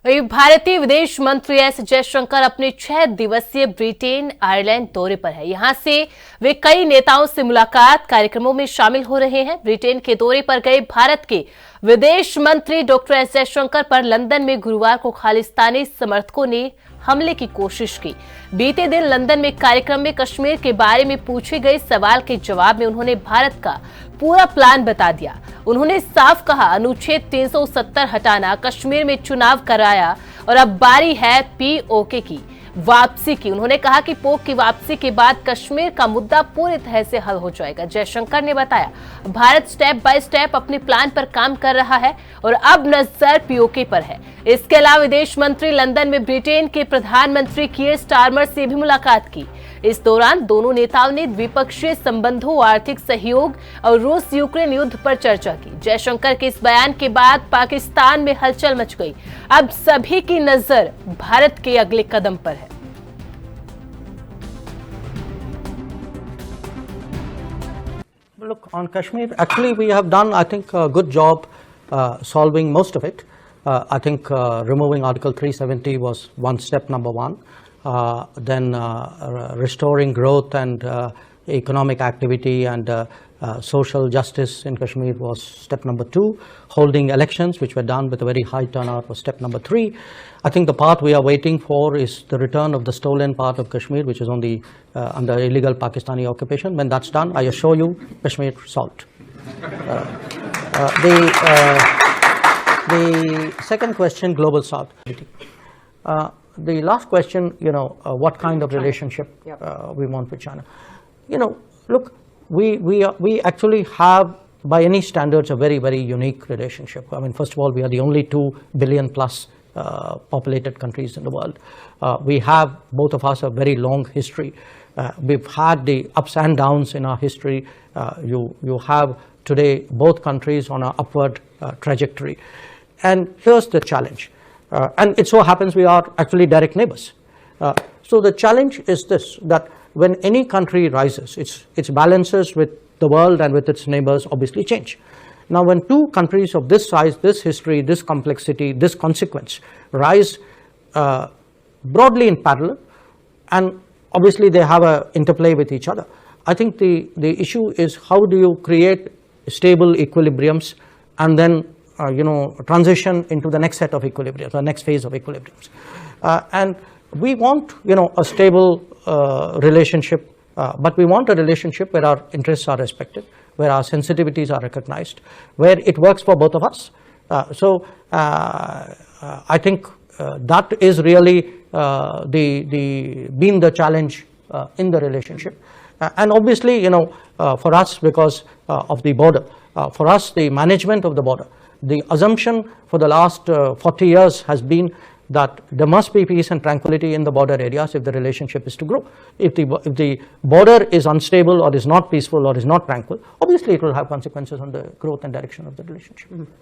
वही भारतीय विदेश मंत्री एस जयशंकर अपने 6 दिवसीय ब्रिटेन आयरलैंड दौरे पर है। यहां से वे कई नेताओं से मुलाकात कार्यक्रमों में शामिल हो रहे हैं। ब्रिटेन के दौरे पर गए भारत के विदेश मंत्री डॉक्टर एस जयशंकर पर लंदन में गुरुवार को खालिस्तानी समर्थकों ने हमले की कोशिश की। बीते दिन लंदन में कार्यक्रम में कश्मीर के बारे में पूछे गए सवाल के जवाब में उन्होंने भारत का पूरा प्लान बता दिया। उन्होंने साफ कहा, अनुच्छेद 370 हटाना, कश्मीर में चुनाव कराया और अब बारी है PoK की वापसी की। उन्होंने कहा कि पोक की वापसी के बाद कश्मीर का मुद्दा पूरी तरह से हल हो जाएगा। जयशंकर ने बताया, भारत स्टेप बाय स्टेप अपने प्लान पर काम कर रहा है और अब नजर PoK पर है। इसके अलावा विदेश मंत्री लंदन में ब्रिटेन के प्रधानमंत्री कीयर स्टारमर से भी मुलाकात की। इस दौरान दोनों नेताओं ने द्विपक्षीय संबंधों, आर्थिक सहयोग और रूस यूक्रेन युद्ध पर चर्चा की। जयशंकर के इस बयान के बाद पाकिस्तान में हलचल मच गई। अब सभी की नजर भारत के अगले कदम पर है। Look, on Kashmir, actually we have done, I think, a good job solving most of it. I think removing Article 370 was one step, number one. Then restoring growth and economic activity and social justice in Kashmir was step number two. Holding elections, which were done with a very high turnout, was step number three. I think the part we are waiting for is the return of the stolen part of Kashmir, which is on the under illegal Pakistani occupation. When that's done, I assure you, Kashmir solved. The second question, Global South. The last question, what kind of relationship we want with China. Look, we actually have, by any standards, a very, very unique relationship. I mean, first of all, we are the only 2 billion plus populated countries in the world. We have, both of us, a very long history. We've had the ups and downs in our history. You have today both countries on an upward trajectory. And here's the challenge. And it so happens we are actually direct neighbors. So the challenge is this, that when any country rises, its balances with the world and with its neighbors obviously change. Now, when two countries of this size, this history, this complexity, this consequence rise broadly in parallel, and obviously they have an interplay with each other, I think the issue is how do you create stable equilibriums and then transition into the next set of equilibriums, the next phase of equilibriums. And we want, a stable relationship, but we want a relationship where our interests are respected, where our sensitivities are recognized, where it works for both of us. So I think that is really been the challenge in the relationship. And obviously, for us, because of the border, for us, the management of the border, the assumption for the last 40 years has been that there must be peace and tranquility in the border areas if the relationship is to grow. If the border is unstable or is not peaceful or is not tranquil, obviously it will have consequences on the growth and direction of the relationship.